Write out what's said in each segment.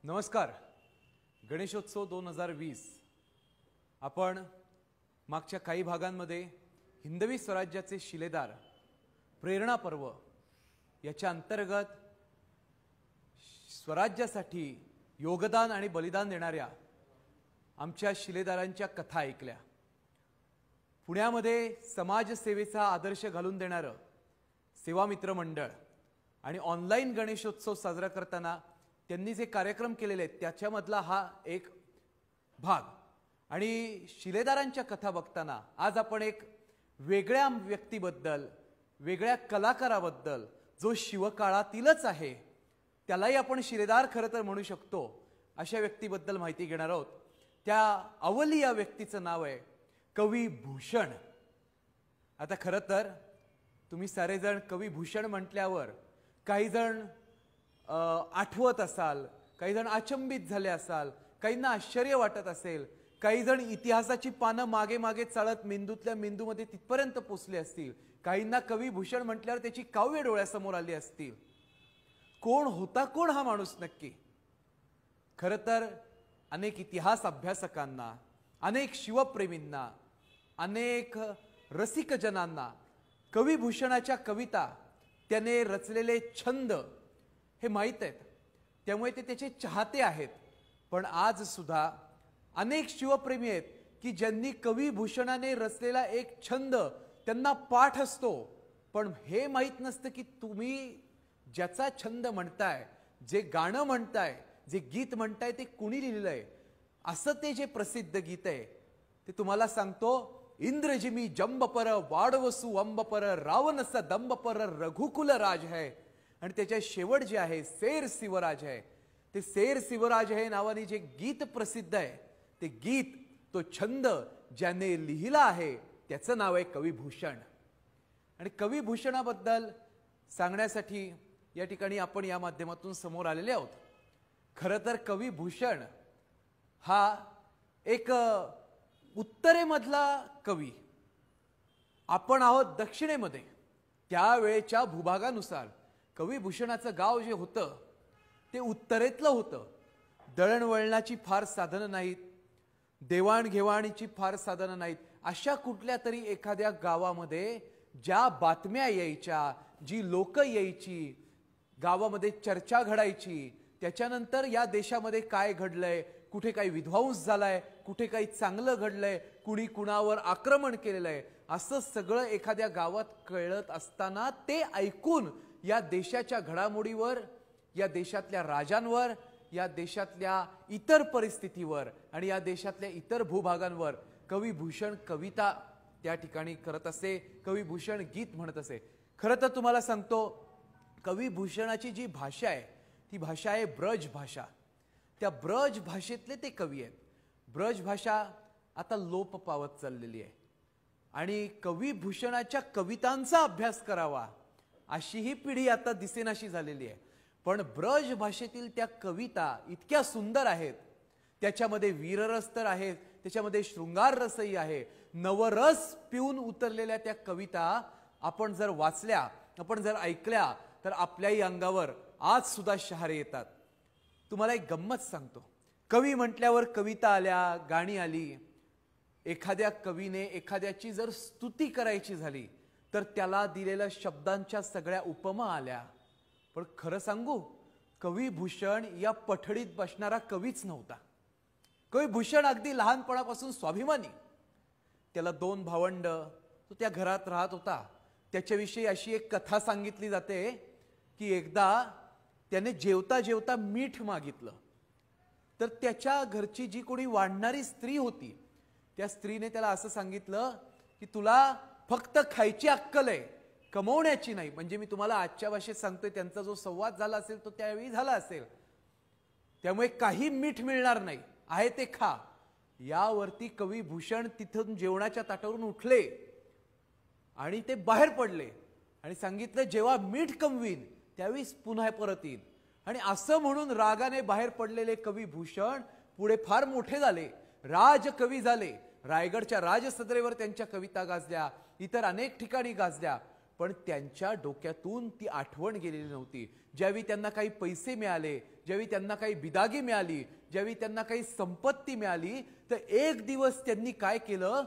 नमस्कार. गणेशोत्सव 2020 आपण मागच्या काही भागांमध्ये हिंदवी स्वराज्याचे शिलेदार प्रेरणा पर्व याच्या अंतर्गत स्वराज्यासाठी योगदान आणि बलिदान देणाऱ्या आमच्या शिलेदारांच्या कथा ऐकल्या. पुण्यामध्ये समाजसेवेचा आदर्श घालून देणारे सेवा मित्र मंडळ आणि ऑनलाईन गणेशोत्सव साजरा करताना त्यांनी जे कार्यक्रम केलेले आहेत त्याच्यामधला हा एक भाग. आणि शिलेदारांच्या कथा बघताना आज आपण एक वेगळ्या व्यक्तीबद्दल, वेगळ्या कलाकाराबद्दल, जो शिवकाळातीलच आहे त्यालाही आपण शिलेदार खरं तर म्हणू शकतो, अशा व्यक्तीबद्दल माहिती घेणार आहोत. त्या अवली या व्यक्तीचं नाव आहे कवी भूषण. आता खरं तर तुम्ही सारेजण कवी भूषण म्हटल्यावर काही जण आठवत असाल, काही जण अचंबित झाले असाल, काहींना आश्चर्य वाटत असेल, काही जण इतिहासाची पानं मागे मागे चालत मेंदूतल्या मेंदूमध्ये तिथपर्यंत पोचले असतील, काहींना कवी भूषण म्हटल्यावर त्याची काव्य डोळ्यासमोर आली असतील. कोण होता कोण हा माणूस नक्की? खरं तर अनेक इतिहास अभ्यासकांना, अनेक शिवप्रेमींना, अनेक रसिकजनांना कवी भूषणाच्या कविता, त्याने रचलेले छंद हे माहीत आहेत, त्यामुळे ते त्याचे चाहते आहेत. पण आज सुद्धा अनेक शिवप्रेमी आहेत की ज्यांनी कवी भूषणाने रचलेला एक छंद त्यांना पाठ असतो, पण हे माहीत नसतं की तुम्ही ज्याचा छंद म्हणताय, जे गाणं म्हणताय, जे गीत म्हणताय ते कुणी लिहिलंय. असं ते जे प्रसिद्ध गीत आहे ते तुम्हाला सांगतो. इंद्रजिमी जंबपर वाडवसु अंबपर रावणस दंबपर रघुकुल राज है. आणि त्याच्या शेवट जे आहे सेर शिवराज है. ते सेर शिवराज है नावाने जे गीत प्रसिद्ध आहे, ते गीत, तो छंद ज्याने लिहिला आहे त्याचं नाव आहे कवी भूषण. आणि कवी भूषणाबद्दल सांगण्यासाठी या ठिकाणी आपण या माध्यमातून समोर आलेले आहोत. खरं तर कवी भूषण हा एक उत्तरेमधला कवी. आपण आहोत दक्षिणेमध्ये. त्यावेळेच्या भूभागानुसार कवी भूषणाचं गाव जे होतं ते उत्तरेतलं होतं. दळणवळणाची फार साधनं नाहीत, देवाणघेवाणीची फार साधनं नाहीत. अशा कुठल्या तरी एखाद्या गावामध्ये ज्या बातम्या यायच्या, जी लोक यायची, गावामध्ये चर्चा घडायची, त्याच्यानंतर या देशामध्ये काय घडलंय, कुठे काही विध्वंस झालाय, कुठे काही चांगलं घडलंय, कुणी कुणावर आक्रमण केलेलं आहे, असं सगळं एखाद्या गावात कळत असताना ते ऐकून या देशाच्या घडामोडीवर, या देशातल्या राजांवर, या देशातल्या इतर परिस्थितीवर आणि या देशातल्या इतर भूभागांवर कवी भूषण कविता त्या ठिकाणी करत असे, कवी भूषण गीत म्हणत असे. खरं तर तुम्हाला सांगतो, कवी भूषणाची जी भाषा आहे ती भाषा आहे ब्रज भाषा. त्या ब्रज भाषेतले ते कवी आहेत. ब्रज भाषा आता लोप पावत चाललेली आहे आणि कवी भूषणाच्या कवितांचा अभ्यास करावा अशी ही पिढी आता दिसेनाशी झालेली आहे. पण ब्रज भाषेतील त्या कविता इतक्या सुंदर आहेत, त्याच्यामध्ये वीररस तर आहेत, त्याच्यामध्ये शृंगार रसही आहे. नवरस पिऊन उतरलेल्या त्या कविता आपण जर वाचल्या, आपण जर ऐकल्या तर आपल्याही अंगावर आज सुद्धा शहारे येतात. तुम्हाला एक गंमत सांगतो. कवी म्हटल्यावर कविता आल्या, गाणी आली. एखाद्या कवीने एखाद्याची जर स्तुती करायची झाली तर त्याला दिलेल्या शब्दांच्या सगळ्या उपमा आल्या. पण खरं सांगू, कवी भूषण या पठडीत बसणारा कवीच नव्हता. कवी भूषण अगदी लहानपणापासून स्वाभिमानी. त्याला 2 भावंड, तो त्या घरात राहत होता. त्याच्याविषयी अशी एक कथा सांगितली जाते की एकदा त्याने जेवता जेवता मीठ मागितलं, तर त्याच्या घरची जी कोणी वाढणारी स्त्री होती त्या स्त्रीने त्याला असं सांगितलं की तुला फक्त खायची अक्कल आहे, कमवण्याची नाही. म्हणजे मी तुम्हाला आजच्या भाषेत सांगतोय, त्यांचा जो संवाद झाला असेल तो त्यावेळी झाला असेल. त्यामुळे काही मीठ मिळणार नाही, आहे ते खा. यावरती कवी भूषण तिथून जेवणाच्या ताटावरून उठले आणि ते बाहेर पडले आणि सांगितलं जेव्हा मीठ कमवीन त्यावेळी पुन्हा परत येईन. आणि असं म्हणून रागाने बाहेर पडलेले कवी भूषण पुढे फार मोठे झाले, राजकवी झाले. रायगडच्या राजसदरेवर त्यांच्या कविता गाजल्या, इतर अनेक ठिकाणी गाजल्या. पण त्यांच्या डोक्यातून ती आठवण गेलेली नव्हती. ज्यावेळी त्यांना काही पैसे मिळाले, ज्यावेळी त्यांना काही बिदागी मिळाली, ज्यावेळी त्यांना काही संपत्ती मिळाली, तर एक दिवस त्यांनी काय केलं,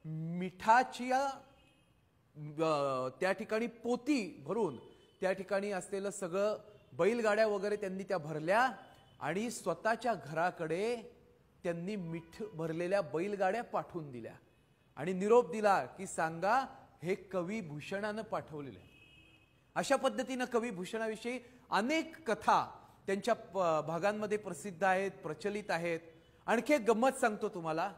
मिठाची त्या ठिकाणी पोती भरून त्या ठिकाणी असलेलं सगळं बैलगाड्या वगैरे त्यांनी त्या भरल्या आणि स्वतःच्या घराकडे त्यांनी मीठ भरलेल्या बैलगाड्या पाठवून दिल्या आणि निरोप दिला की सांगा हे कवी भूषणानं पाठवलेले. अशा पद्धतीनं कवी भूषणाविषयी अनेक कथा त्यांच्या भागांमध्ये प्रसिद्ध आहेत, प्रचलित आहेत. आणखी एक गंमत सांगतो तुम्हाला.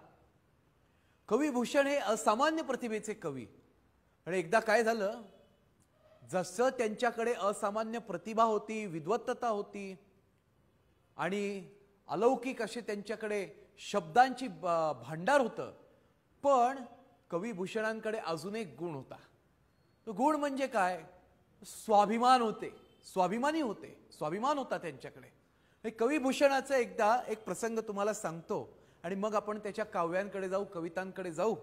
कवी भूषण हे असामान्य प्रतिभेचे कवी. आणि एकदा काय झालं, जसं त्यांच्याकडे असामान्य प्रतिभा होती, विद्वत्ता होती आणि अलौकिक असे त्यांच्याकडे शब्दांची भांडार होतं, पण कवी भूषणांकडे अजून एक गुण होता. तो गुण म्हणजे काय, स्वाभिमान होते, स्वाभिमानी होते, स्वाभिमान होता त्यांच्याकडे. कवी भूषणाचा एकदा एक प्रसंग तुम्हाला सांगतो आणि मग आपण त्याच्या काव्यांकडे जाऊ, कवितांकडे जाऊ.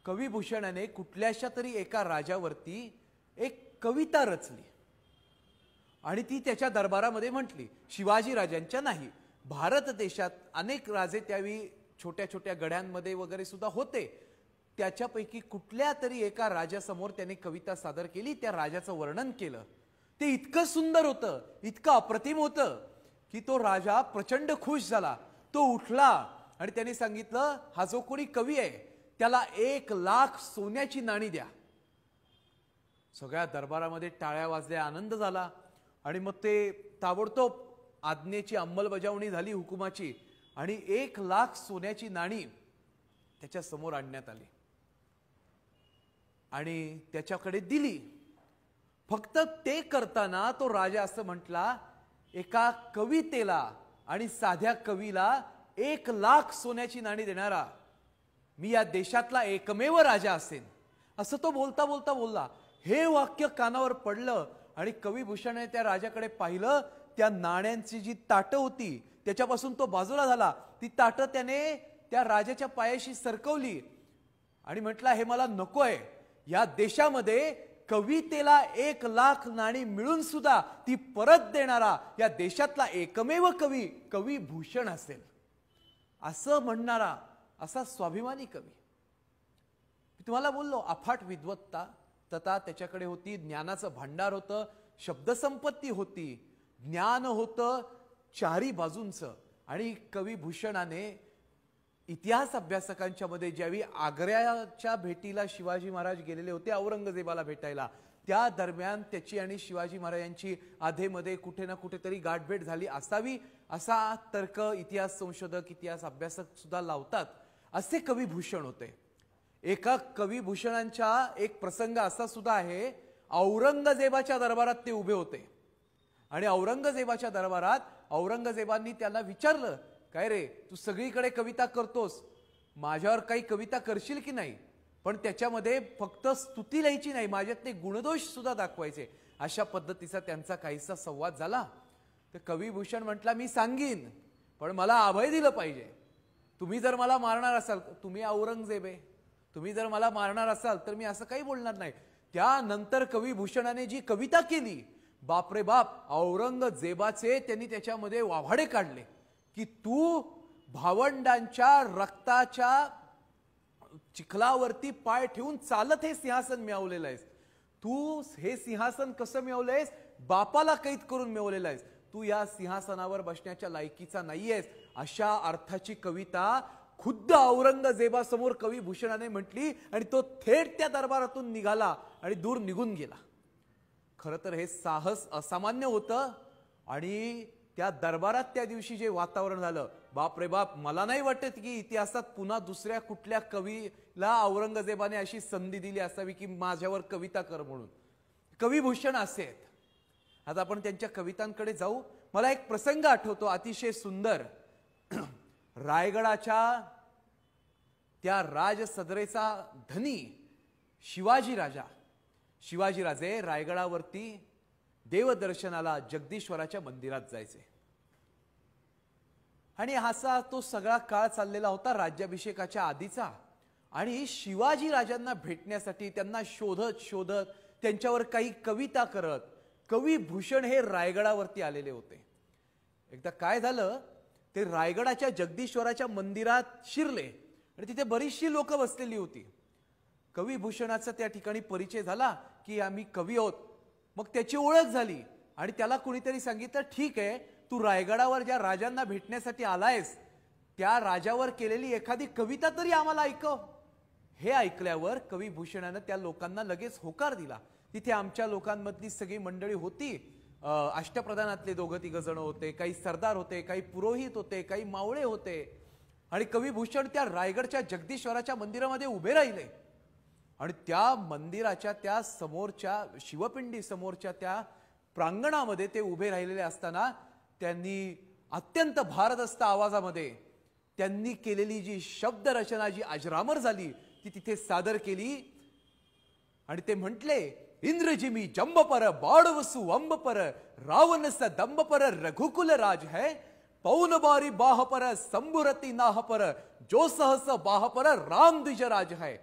कवी भूषणाने कुठल्याशा तरी एका राजावरती एक कविता रचली आणि ती त्याच्या दरबारामध्ये म्हटली. शिवाजी राजांच्या नाही, भारत देशात अनेक राजे त्यावेळी छोट्या छोट्या गड्यांमध्ये वगैरे सुद्धा होते. त्याच्यापैकी कुठल्या तरी एका राजासमोर त्याने कविता सादर केली, त्या राजाचं वर्णन केलं. ते इतकं सुंदर होतं, इतकं अप्रतिम होतं की तो राजा प्रचंड खुश झाला. तो उठला आणि त्याने सांगितलं, हा जो कोणी कवी आहे त्याला 1,00,000 सोन्याची नाणी द्या. सगळ्या दरबारामध्ये टाळ्या वाजल्या, आनंद झाला आणि मग ते ताबडतोब आज्ञेची अंमलबजावणी झाली, हुकुमाची, आणि 1,00,000 सोन्याची नाणी त्याच्या समोर आणण्यात आली आणि त्याच्याकडे दिली. फक्त ते करताना तो राजा असं म्हटला, एका कवितेला आणि साध्या कवीला 1,00,000 सोन्याची नाणी देणारा मी या देशातला एकमेव राजा असेन, असं तो बोलता बोलता बोलला. हे वाक्य कानावर पडलं आणि कवी भूषणाने त्या राजाकडे पाहिलं. त्या नाण्यांची जी ताटं होती त्याच्यापासून तो बाजूला झाला. ती ताटं त्याने त्या राजाच्या पायाशी सरकवली आणि म्हटला, हे मला नकोय. या देशामध्ये कवितेला 1,00,000 नाणी मिळून सुद्धा ती परत देणारा या देशातला एकमेव कवी कवी भूषण असेल, असं म्हणणारा असा स्वाभिमानी कवी. तुम्हाला बोललो, अफाट विद्वत्ता तथा त्याच्याकडे होती, ज्ञानाचं भांडार होतं, शब्दसंपत्ती होती, ज्ञान होतं चारी बाजूंचं. आणि कवी भूषणाने इतिहास अभ्यासकांच्या मध्ये ज्यावेळी आग्र्याच्या भेटीला शिवाजी महाराज गेलेले होते औरंगजेबाला भेटायला, त्या दरम्यान त्याची आणि शिवाजी महाराजांची आधेमध्ये कुठे ना कुठेतरी गाठभेट झाली असावी, असा तर्क इतिहास संशोधक, इतिहास अभ्यासक सुद्धा लावतात. असे कवी भूषण होते. एका कवी भूषणांच्या एक प्रसंग असा सुद्धा आहे, औरंगजेबाच्या दरबारात ते उभे होते आणि औरंगजेबाच्या दरबारात औरंगजेबांनी त्यांना विचारलं, काय रे, तू सगळीकडे कविता करतोस, माझ्यावर काही कविता करशील की नाही, पण त्याच्यामध्ये फक्त स्तुती लिहायची नाही, माझ्यातले गुणदोष सुद्धा दाखवायचे. अशा पद्धतीचा त्यांचा काहीसा संवाद झाला. तर कवी भूषण म्हटला, मी सांगीन, पण मला अभय दिलं पाहिजे. तुम्ही जर मला मारणार असाल, तुम्ही औरंगजेब आहे, तुम्ही जर मला मारणार असाल तर मी असं काही बोलणार नाही. त्यानंतर कवी भूषणाने जी कविता केली, बापरे बाप, औरंगजेबाचे त्यांनी त्याच्यामध्ये वाभाडे काढले की तू भावंडांच्या रक्ताच्या चिखलावरती पाय ठेवून चालत हे सिंहासन मिळवलेलं आहेस. तू हे सिंहासन कसं मिळवलंयस, बापाला कैद करून मिळवलेलं आहेस. तू या सिंहासनावर बसण्याच्या लायकीचा नाहीयेस. अशा अर्थाची कविता खुद्द औरंगजेबासमोर कवी भूषणाने म्हटली आणि तो थेट त्या दरबारातून निघाला आणि दूर निघून गेला. खरं तर हे साहस असामान्य होतं आणि त्या दरबारात त्या दिवशी जे वातावरण झालं, बाप रे बाप, मला नाही वाटत की इतिहासात पुन्हा दुसऱ्या कुठल्या कवीला औरंगजेबाने अशी संधी दिली असावी की माझ्यावर कविता कर म्हणून. कवी भूषण असे आहेत. आता आपण त्यांच्या कवितांकडे जाऊ. मला एक प्रसंग आठवतो अतिशय सुंदर. रायगडाच्या त्या राजसदरेचा धनी शिवाजीराजे रायगडावरती देवदर्शनाला जगदीश्वराच्या मंदिरात जायचे आणि असा तो सगळा काळ चाललेला होता राज्याभिषेकाच्या आधीचा. आणि शिवाजी राजांना भेटण्यासाठी त्यांना शोधत शोधत त्यांच्यावर काही कविता करत कवी भूषण हे रायगडावरती आलेले होते. एकदा काय झालं, ते रायगडाच्या जगदीश्वराच्या मंदिरात शिरले आणि तिथे बरीचशी लोक बसलेली होती. कवी भूषणाचा त्या ठिकाणी परिचय झाला की आम्ही कवी आहोत. मग त्याची ओळख झाली आणि त्याला कुणीतरी सांगितलं, ठीक आहे, तू रायगडावर ज्या राजांना भेटण्यासाठी आलायस त्या राजावर केलेली एखादी कविता तरी आम्हाला ऐकव. हे ऐकल्यावर कवी भूषणानं त्या लोकांना लगेच होकार दिला. तिथे आमच्या लोकांमधली सगळी मंडळी होती. अष्टप्रधानातले 2-3 जण होते, काही सरदार होते, काही पुरोहित होते, काही मावळे होते. आणि कवी भूषण त्या रायगडच्या जगदीश्वराच्या मंदिरामध्ये उभे राहिले आणि त्या मंदिराच्या त्या समोरच्या शिवपिंडी समोरच्या त्या प्रांगणामध्ये ते उभे राहिलेले असताना त्यांनी अत्यंत भारदस्त आवाजामध्ये त्यांनी केलेली जी शब्दरचना जी अजरामर झाली ती तिथे सादर केली. आणि ते म्हटले, इंद्रजिमी जंबपर बाड़वसु अंबपर रावणस दंबपर रघुकुल राज है पौनबारी बाहपर संबुरती नाहपर जो सहस बाहपर राम द्विज राज है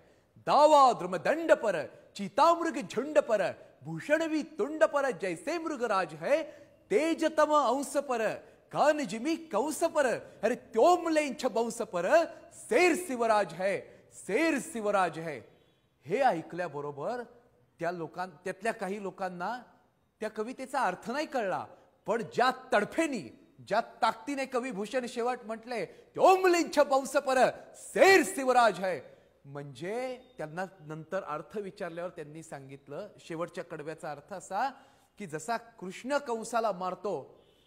दावा द्रुमदंड पर चितामृग झुंड पर भूषणवी तुंड पर जैसे मृगराज है तेजतम अंश पर कान जिमी कंस पर अरे त्योमलेंछ बंश पर शेर शिवराज है, शेर शिवराज है. हे ऐकल्याबरोबर त्यातल्या काही लोकांना त्या कवितेचा अर्थ नाही कळला, पण ज्या तडफेनी ज्या ताकदीने कवी भूषण शेवट म्हटले त्योमलेंछ बंश पर शेर शिवराज है, म्हणजे त्यांना नंतर अर्थ विचारल्यावर त्यांनी सांगितलं शेवटच्या कडव्याचा अर्थ असा की जसा कृष्ण कंसाला मारतो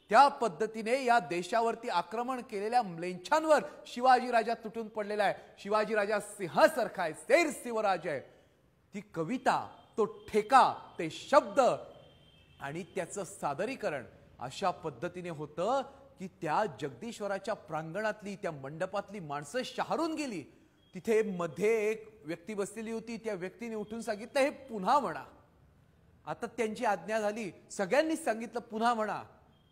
त्या पद्धतीने या देशावरती आक्रमण केलेल्या म्लेच्छांवर शिवाजी राजा तुटून पडलेला आहे. शिवाजी राजा सिंहासारखा आहे, शेर शिवराज आहे. ती कविता, तो ठेका, ते शब्द आणि त्याचं सादरीकरण अशा पद्धतीने होतं की त्या जगदीश्वराच्या प्रांगणातली त्या मंडपातली माणसं शहारून गेली. तिथे मध्ये एक व्यक्ती बसलेली होती. त्या व्यक्तीने उठून सांगितलं, हे पुन्हा म्हणा. आता त्यांची आज्ञा झाली, सगळ्यांनी सांगितलं पुन्हा म्हणा.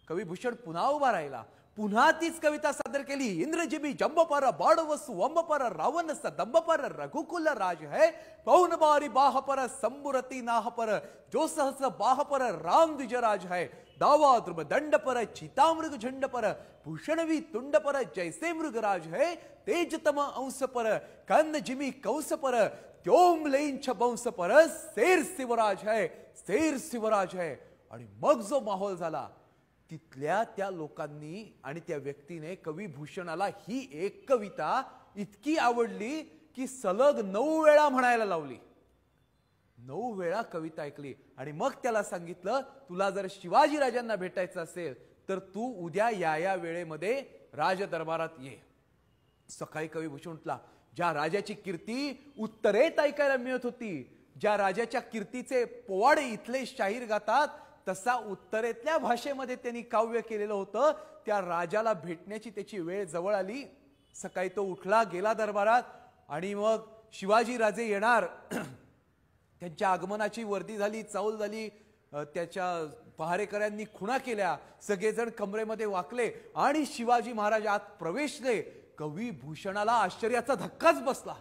कवी भूषण पुन्हा उभा राहिला, पुन्हा तीच कविता सादर केली. इंद्रजिमी जंबपर बाड़वसु अंबपर रावणस दंबपर रघुकुल राज है पौनबारी बाहपर संबुरती नाहपर जो सहस बाहपर राम द्विज राज है दावा द्रुमदंड पर चितामृग झुंड पर भूषणवी तुंड पर जैसे मृगराज है तेजतम अंश पर कन्न जिमी कंस पर त्योमलेंछ बंश पर शेर शिवराज है, शेर शिवराज है. आणि मग जो माहोल झाला तिथल्या त्या लोकांनी आणि त्या व्यक्तीने कवी भूषणाला ही एक कविता इतकी आवडली की सलग 9 वेळा म्हणायला लावली. 9 वेळा कविता ऐकली आणि मग त्याला सांगितलं, तुला जर शिवाजी राजांना भेटायचं असेल तर तू उद्या या वेळेमध्ये राज दरबारात ये. सकाळी कवी भूषण उठला. ज्या राजाची कीर्ती उत्तरेत ऐकायला मिळत होती, ज्या राजाच्या कीर्तीचे पोवाडे इथले शाहीर गातात, तसा उत्तरेतल्या भाषेमध्ये त्यांनी काव्य केलेलं होतं. त्या राजाला भेटण्याची त्याची वेळ जवळ आली. सकाळी तो उठला, गेला दरबारात आणि मग शिवाजी राजे येणार. त्यांच्या आगमनाची वर्दी झाली, चाऊल झाली. त्याच्या पहारेकऱ्यांनी खुणा केल्या. सगळेजण कमरेमध्ये वाकले आणि शिवाजी महाराज आत प्रवेशले. कवी भूषणाला आश्चर्याचा धक्काच बसला.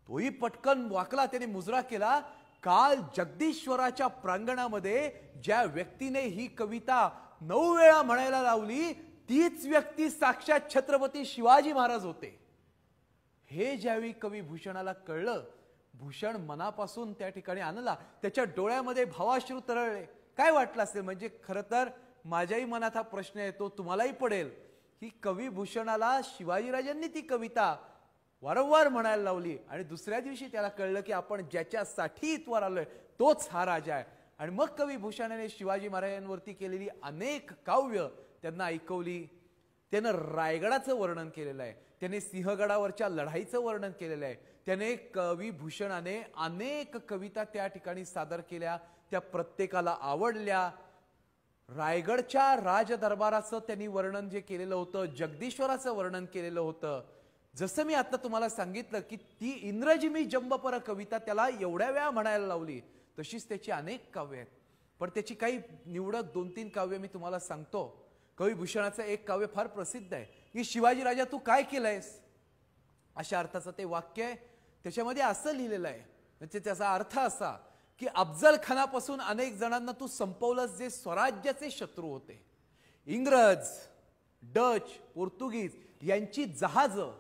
तोही पटकन वाकला. त्याने मुजरा केला. काल जगदीश्वराच्या प्रांगणामध्ये ज्या व्यक्तीने ही कविता 9 वेळा म्हणायला लावली तीच व्यक्ती साक्षात छत्रपती शिवाजी महाराज होते. हे ज्यावेळी कवी भूषणाला कळलं, भूषण मनापासून त्या ठिकाणी आणला. त्याच्या डोळ्यामध्ये भावाश्रू तरळले. काय वाटलं असेल, म्हणजे खरं तर माझ्याही मनात हा प्रश्न येतो, तुम्हालाही पडेल, की कवी भूषणाला शिवाजीराजांनी ती कविता वारंवार म्हणायला लावली आणि दुसऱ्या दिवशी त्याला कळलं की आपण ज्याच्यासाठी इथवर आलोय तोच हा राजा आहे. आणि मग कवी भूषणाने शिवाजी महाराजांवरती केलेली अनेक काव्य त्यांना ऐकवली. त्यानं रायगडाचं वर्णन केलेलं आहे, त्याने सिंहगडावरच्या लढाईचं वर्णन केलेलं आहे. त्याने कवी भूषणाने अनेक कविता त्या ठिकाणी सादर केल्या. त्या प्रत्येकाला आवडल्या. रायगडच्या राजदरबाराचं त्यांनी वर्णन जे केलेलं होतं, जगदीश्वराचं वर्णन केलेलं होतं. जसं मी आता तुम्हाला सांगितलं की ती इंद्रजिमी जंबपर कविता त्याला एवढ्या वेळा म्हणायला लावली, तशीच त्याची अनेक काव्य आहेत. पण त्याची काही निवडक 2-3 काव्य मी तुम्हाला सांगतो. कवी भूषणाचं एक काव्य फार प्रसिद्ध आहे की शिवाजी राजा तू काय केलंयस, अशा अर्थाचं ते वाक्य आहे. त्याच्यामध्ये असं लिहिलेलं आहे, म्हणजे त्याचा अर्थ असा की अफजल खानापासून अनेक जणांना तू संपवलंस जे स्वराज्याचे शत्रू होते. इंग्रज, डच, पोर्तुगीज यांची जहाजं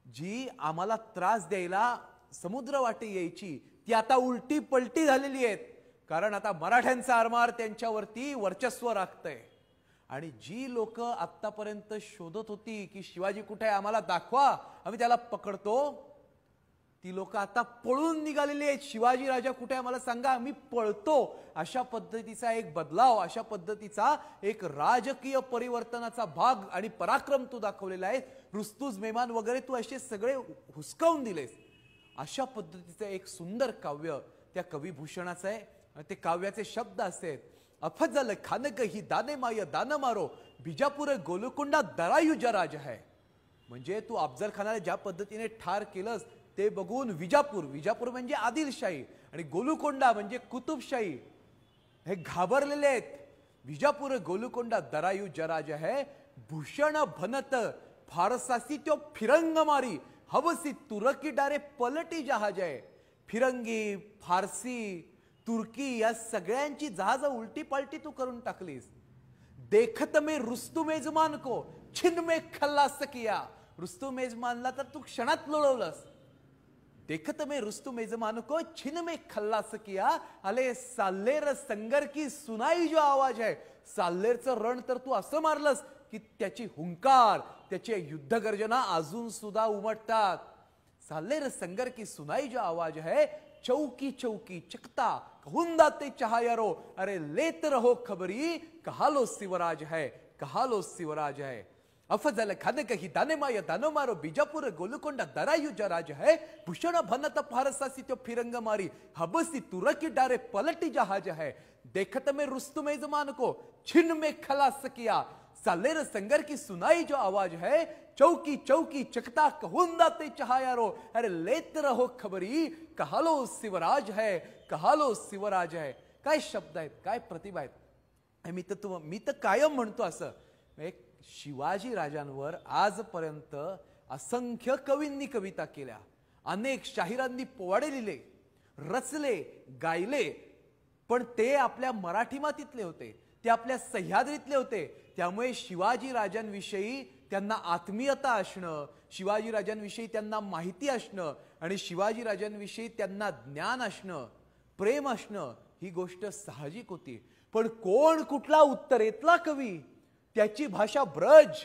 जी आम्हाला त्रास द्यायला समुद्र वाटे यायची ती आता उलटी पलटी झालेली आहेत, कारण आता मराठ्यांचा आरमार त्यांच्यावरती वर्चस्व राखतंय. आणि जी लोक आतापर्यंत शोधत होती की शिवाजी कुठे आहे आम्हाला दाखवा आम्ही त्याला पकडतो, ती लोक आता पळून निघालेली आहेत. शिवाजी राजा कुठे आहे मला सांगा आम्ही पळतो. अशा पद्धतीचा एक बदलाव, अशा पद्धतीचा एक राजकीय परिवर्तनाचा भाग आणि पराक्रम तू दाखवलेला आहे. रुस्तुज मेहमान वगैरे तू असे सगळे हुसकावून दिलेस. अशा पद्धतीचं एक सुंदर काव्य त्या कविभूषणाचं आहे. ते काव्याचे शब्द असे आहेत, अफजल खानक ही दाने माय दान मारो बिजापूर गोलकुंडा दरायू जराज है. म्हणजे तू अफजल खानाला ज्या पद्धतीने ठार केलंस ते बघून विजापूर, विजापूर म्हणजे आदिलशाही आणि गोलुकोंडा म्हणजे कुतुबशाही हे घाबरलेले आहेत. विजापूर गोलुकोंडा दरायू जराज है भूषण भनत फारसासी तो फिरंग मारी हवसी तुरकी डारे पलटी जहाज आहे. फिरंगी, फारसी, तुर्की या सगळ्यांची जहाज उलटी पालटी तू करून टाकलीस. देखत में रुस्तु मेजमान को छिन में खल्लास किया. रुस्तु मेजमानला तर तू क्षणात लोळवलंस. देखत में रुस्तु मेजमान को छिन में खल्लास किया. अले साल्लेर संगर की सुनाई जो आवाज है, साल्लेरचं रण तर तू असं मारलंस की त्याची हुंकार, त्याची युद्ध गर्जना अजून सुद्धा उमटतात. साल्लेर संगर की सुनाई जो आवाज है चौकी चौकी चकता कहूंदा ते चहायारो अरे लेत रहो खबरी कहालो शिवराज है, कहालो शिवराज है. अफजल खान कही दाने माय दानो मारो बिजापूर गोलुकोंडा दरायू जराज है भूषण भनत फारसासी तो फिरंग मारी हबसी तुरकी डारे पलटी जहाज है. देखत में रुस्तु मेजमान को छिन में खलास किया. सालेर संगर की सुनाई जो आवाज है चौकी चौकी चकता कहूंदा ते चहायारो अरे लेत रहो खबरी कहालो शिवराज है, कहालो शिवराज है. काय शब्द आहेत, काय प्रतिभा आहेत. मी तर कायम म्हणतो असं, एक शिवाजी राजांवर आजपर्यंत असंख्य कवींनी कविता केल्या, अनेक शाहिरांनी पोवाडे लिहिले, रचले, गायले, पण ते आपल्या मराठी मातीतले होते, ते आपल्या सह्याद्रीतले होते. त्यामुळे शिवाजी राजांविषयी त्यांना आत्मीयता असणं, शिवाजी राजांविषयी त्यांना माहिती असणं आणि शिवाजी राजांविषयी त्यांना ज्ञान असणं, प्रेम असणं ही गोष्ट साहजिक होती. पण कोण कुठला उत्तरेतला कवी, त्याची भाषा ब्रज,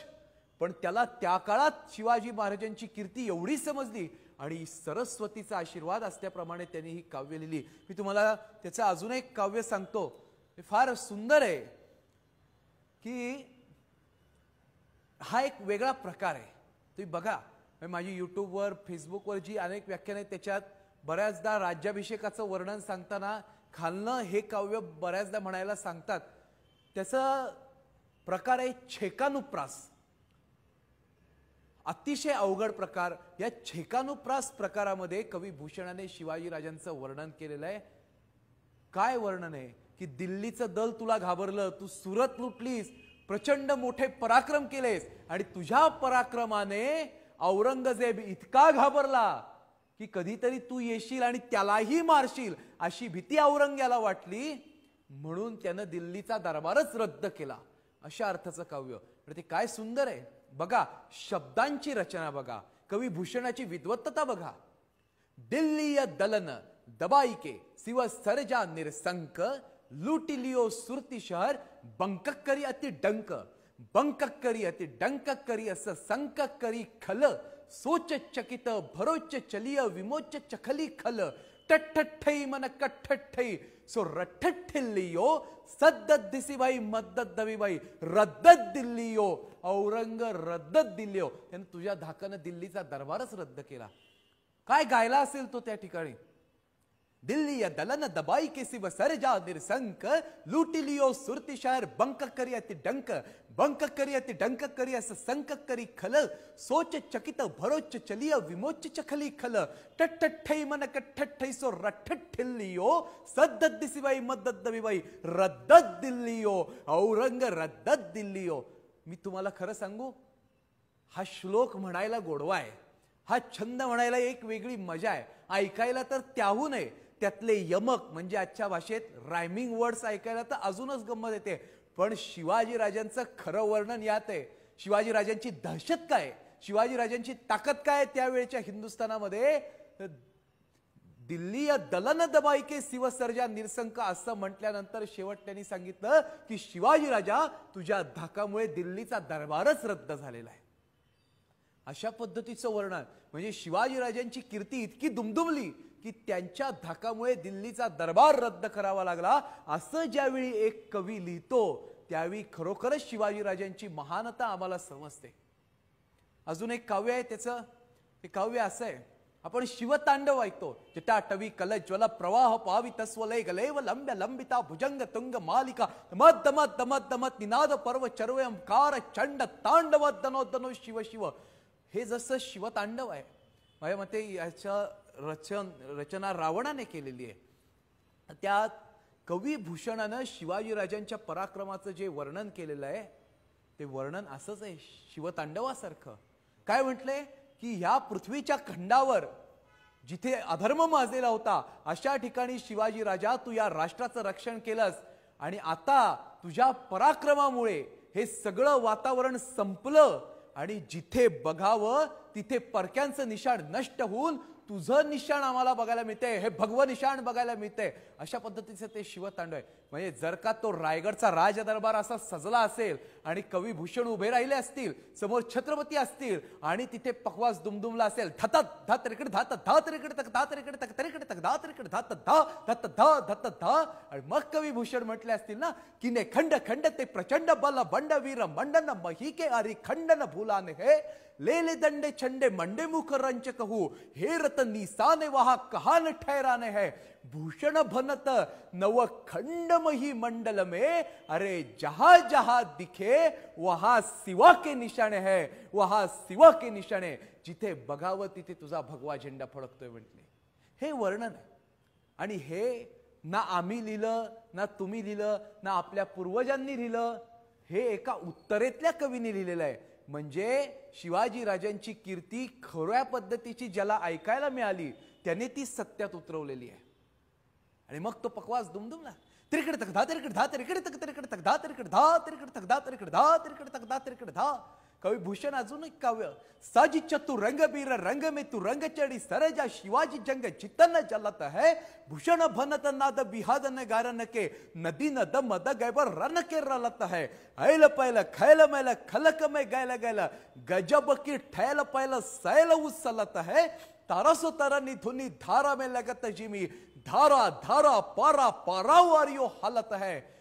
पण त्याला त्या काळात शिवाजी महाराजांची कीर्ती एवढी समजली आणि सरस्वतीचा आशीर्वाद असल्याप्रमाणे त्यांनी ही काव्य लिहिली. मी तुम्हाला त्याचं अजून एक काव्य सांगतो, हे फार सुंदर आहे की हा एक वेगळा प्रकार आहे. तुम्ही बघा, माझी यूट्यूबवर, फेसबुकवर जी अनेक व्याख्यान आहेत त्याच्यात बऱ्याचदा राज्याभिषेकाचं वर्णन सांगताना खालनं हे काव्य बऱ्याचदा म्हणायला सांगतात. त्याचा प्रकार आहे छेकानुप्रास. अतिशय अवघड प्रकार. या छेकानुप्रास प्रकारामध्ये कवी भूषणाने शिवाजी राजांचं वर्णन केलेलं आहे. काय वर्णन आहे की दिल्लीचं दल तुला घाबरलं, तू सुरत लुटलीस, प्रचंड मोठे पराक्रम केलेस आणि तुझ्या पराक्रमाने औरंगजेब इतका घाबरला की कधीतरी तू येशील आणि त्यालाही मारशील अशी भीती औरंग्याला वाटली, म्हणून त्यानं दिल्लीचा दरबारच रद्द केला. अशा अर्थाचं काव्य. ते काय सुंदर आहे बघा, शब्दांची रचना बघा, कवी भूषणाची विद्वत्ता बघा. दिल्लीय दलन दबाई के शिव सरजा निरसंक लूटिलियो सुरती शहर बंकक करी अति डंक. बंकक करी अति डंक करी असं संक करी खल सोच चकित भरोच चलिय विमोच चखली खल. टठठई मन कठठई सो रठठिल्लियो सद्दत दिसीबाई मद्दत दवीबाई रद्दत दिल्लियो. औरंग रद्दत दिल्लियो. त्याने तुझ्या धाकानं दिल्लीचा दरबारच रद्द केला. काय गायला असेल तो त्या ठिकाणी. दिल्ली या दलन दबाई के शिव सरजा निरसंक लूटिलियो सुरती शहर बंक करी अति डंक. बंक करी अति डंक करी असं संक करी खल सोच चकित भरोच चलिय विमोच चखली खल. टठठई मन कठठई सो रठठिल्लियो सद्दत दिसीबाई मद्दत दवीबाई रद्दत दिल्लियो. औरंग रद्दत दिल्लियो. मी तुम्हाला खरं सांगू, हा श्लोक म्हणायला गोडवा आहे, हा छंद म्हणायला एक वेगळी मजा आहे, ऐकायला तर त्याहून आहे. त्यातले यमक म्हणजे आजच्या भाषेत रायमिंग वर्ड्स ऐकायला तर अजूनच गंमत येते. पण शिवाजी राजांचं खरं वर्णन यात आहे. शिवाजी राजांची दहशत काय, शिवाजी राजांची ताकद काय त्यावेळेच्या हिंदुस्थानामध्ये. दिल्ली या दलन दबाई के शिवसर्जा निरसंक असं म्हटल्यानंतर शेवट त्यांनी सांगितलं की शिवाजी राजा तुझ्या धाकामुळे दिल्लीचा दरबारच रद्द झालेला आहे. अशा पद्धतीचं वर्णन म्हणजे शिवाजी राजांची कीर्ती इतकी दुमदुमली की त्यांच्या धाकामुळे दिल्लीचा दरबार रद्द करावा लागला असं ज्यावेळी एक कवी लिहितो त्यावेळी खरोखरच शिवाजी राजांची महानता आम्हाला समजते. अजून एक काव्य आहे त्याचं, ते काव्य असं आहे, आपण शिवतांडव ऐकतो. जटाटवी कलज्वल प्रवाह पावित स्वलय गलेव लंब्य लंबिता भुजंग तुंग मालिका मद मद मद मद निनाद पर्व चर्वयंकार चंड तांडव दनो शिव शिव. हे जसं शिवतांडव आहे, माझ्या मते याच्या रचना रावणाने केलेली आहे. त्यात कविभूषणानं शिवाजीराजांच्या पराक्रमाचं जे वर्णन केलेलं आहे ते वर्णन असंच आहे, शिवतांडवासारखं. काय म्हटलंय की ह्या पृथ्वीच्या खंडावर जिथे अधर्म माजलेला होता अशा ठिकाणी शिवाजी राजा तू या राष्ट्राचं रक्षण केलंस आणि आता तुझ्या पराक्रमामुळे हे सगळं वातावरण संपलं आणि जिथे बघावं तिथे परक्यांचं निशाण नष्ट होऊन तुझं निशाण आम्हाला बघायला मिळते, हे भगवं निशाण बघायला मिळते. अशा पद्धतीचं ते शिवतांडव आहे. म्हणजे जर का तो रायगडचा राजदरबार असा सजला असेल आणि कविभूषण उभे राहिले असतील, समोर छत्रपती असतील आणि तिथे पखवाज दुमदुमला असेल, धतात धा तरीकडे धात धा तरीकडे तक धा तरीकडे तक तरीकडे तक धा तरीकडे धात धा धत धा धत धा, आणि मग कविभूषण म्हटले असतील ना की ने खंड खंड ते प्रचंड बल बंड वीर मंडन मही के अरि खंडन भूलाने हे ले ले दंडे छंडे मंडे मुख रंच कहू हे रत निसाने वहा कहान ठहराने है भूषण भनत नव खंड मही मंडल में अरे जहां जहां दिखे वहां शिवा के निशाने है, वहां शिवा के निशाने. जिथे बघावं तिथे तुझा भगवा झेंडा फडकतोय म्हटले. हे वर्णन आहे आणि हे ना आम्ही लिहिलं ना तुम्ही लिहिलं ना आपल्या पूर्वजांनी लिहिलं, हे एका उत्तरेतल्या कवीने लिहिलेलं आहे. म्हणजे शिवाजी राजांची कीर्ती खऱ्या पद्धतीची ज्याला ऐकायला मिळाली त्याने ती सत्यात उतरवलेली आहे. आणि मग तो पकवास दुमदुमला तिरकडे तक धा तिरकडे धा तिरकडे तक तिरकडे तक धा तिरकडे धा तिरकडे तक धा तिरकडे धा तिरकडे तक धा तिरकडे धा. कविभूषण अजून एक काव्य, साजी चतु रंग बीर रंग में तू रंग चढ़ी सरजा शिवाजी जंग चितन जलत है भूषण भनत नाद बिहादन गारन के नदी नद मद गैबर रन के रलत है ऐल पैल खैल मैल खलक में गैल गैल गजब की ठैल पैल सैल उसलत है तारसो तरनी धुनी धारा में लगत जिमी धारा धारा पारा पारा वारियो हालत है.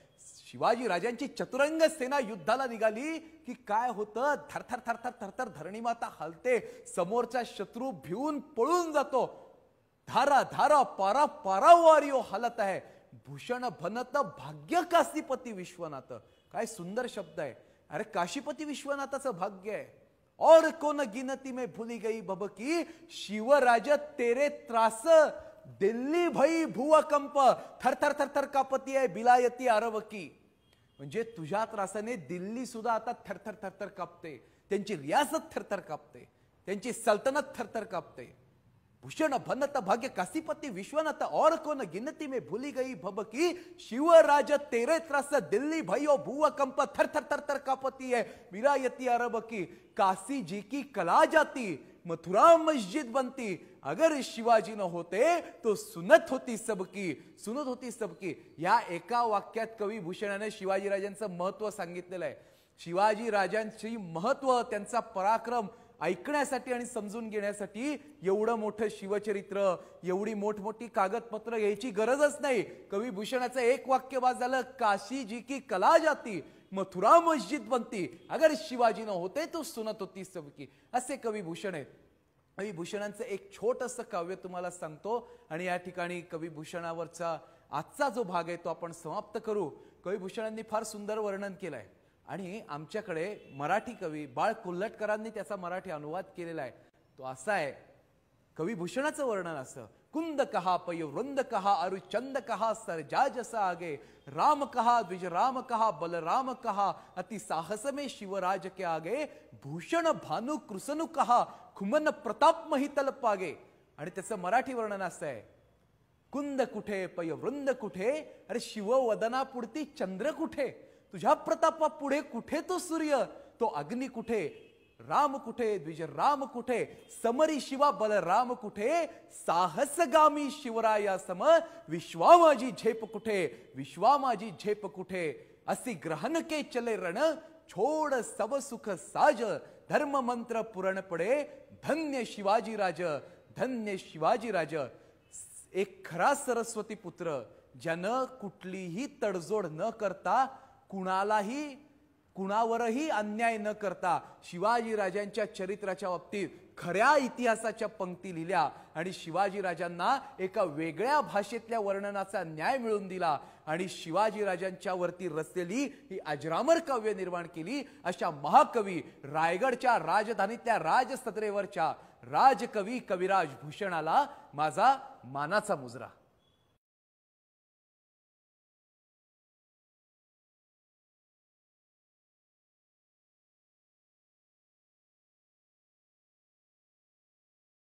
शिवाजी राजांची चतुरंग सेना युद्धाला निघाली की काय होतं, थरथर थरथर थरथर धरणी माता हलते, समोरचा शत्रू भिवून पळून जातो. धारा धारा पारा पारा वारियो हालत आहे भूषण भनत भाग्य काशीपती विश्वनाथ. काय सुंदर शब्द आहे. अरे काशीपती विश्वनाथाचं भाग्य आहे. और कोन गिनती में भूली गई बबकी शिवराज तेरे त्रास दिल्ली भई भूकंप थरथर थरथर कापती आहे बिलायती अरवकी. म्हणजे तुझ्या त्रासाने दिल्ली सुद्धा आता थरथर थरथर कापते, त्यांची रियासत थरथर कापते, त्यांची सल्तनत थरथर कापते. भूषण भनत भाग्य काशीपति विश्वनाथ और कोन गिनती में भूली गई भबकी शिवराज तेरे त्रास दिल्ली भयो भूकंप थर थर थर थर कापती है विरायती अरब की. काशी जी की कला जाती मथुरा मस्जिद बनती अगर शिवाजी न होते तो सुनत होती सबकी, सुनत होती सबकी. या एका वाक्यात कवी भूषणाने शिवाजी राजांचं महत्व सांगितलेलं आहे. शिवाजी राजांची महत्व, त्यांचा पराक्रम ऐकण्यासाठी आणि समजून घेण्यासाठी एवढं मोठं शिवचरित्र, एवढी मोठमोठी कागदपत्र यायची गरजच नाही. कवी भूषणाचं एक वाक्य बाद झालं, काशी जी की कला जाती मथुरा मस्जिद बनती अगर शिवाजी न होते तो सुनत होती सबकी. असे कवी भूषण आहेत. कवी भूषणांचं एक छोटंसं काव्य तुम्हाला सांगतो आणि या ठिकाणी कवी भूषणावरचा आजचा जो भाग आहे तो आपण समाप्त करू. कवी भूषणांनी फार सुंदर वर्णन केलंय आणि आमच्याकडे मराठी कवी बाळ कोल्हटकरांनी त्याचा मराठी अनुवाद केलेला आहे. तो असा आहे, कवी भूषणाचं वर्णन असं, कुंद कहा पय वृंद कहा अरु चंद कहा सरजा जसा आगे, राम कहा द्विज राम कहा बलराम कहा, अति साहस में शिवराज के आगे, भूषण भानु कृसनु कहा खुमन प्रताप महितल पागे. आणि त्याचं मराठी वर्णन असं आहे, कुंद कुठे पय वृंद कुठे, अरे शिववदनापुढती चंद्र कुठे, तुझ्या प्रतापा पुढे कुठे तो सूर्य, तो अग्नी कुठे, राम कुठे द्विज राम कुठे, समरी शिवा बलराम कुठे, साहसगामी शिवराया सम, विश्वामाजी झेप कुठे, विश्वामाजी झेप कुठे, असी ग्रहण के चले रण, छोड़ सब सुख साज, धर्म मंत्र पुरण पडे, धन्य शिवाजी राज, धन्य शिवाजी राज. एक खरा सरस्वती पुत्र ज्यानं कुठलीही तडजोड न करता, कुणावरही अन्याय न करता शिवाजी राजांच्या चरित्राच्या बाबतीत खऱ्या इतिहासाच्या पंक्ती लिहिल्या आणि शिवाजी राजांना एका वेगळ्या भाषेतल्या वर्णनाचा न्याय मिळवून दिला आणि शिवाजी राजांच्या वरती रचलेली ही अजरामर काव्य निर्माण केली. अशा महाकवी, रायगडच्या राजधानीतल्या राजसदरेवरच्या राजकवी कविराज भूषणाला माझा मानाचा मुजरा.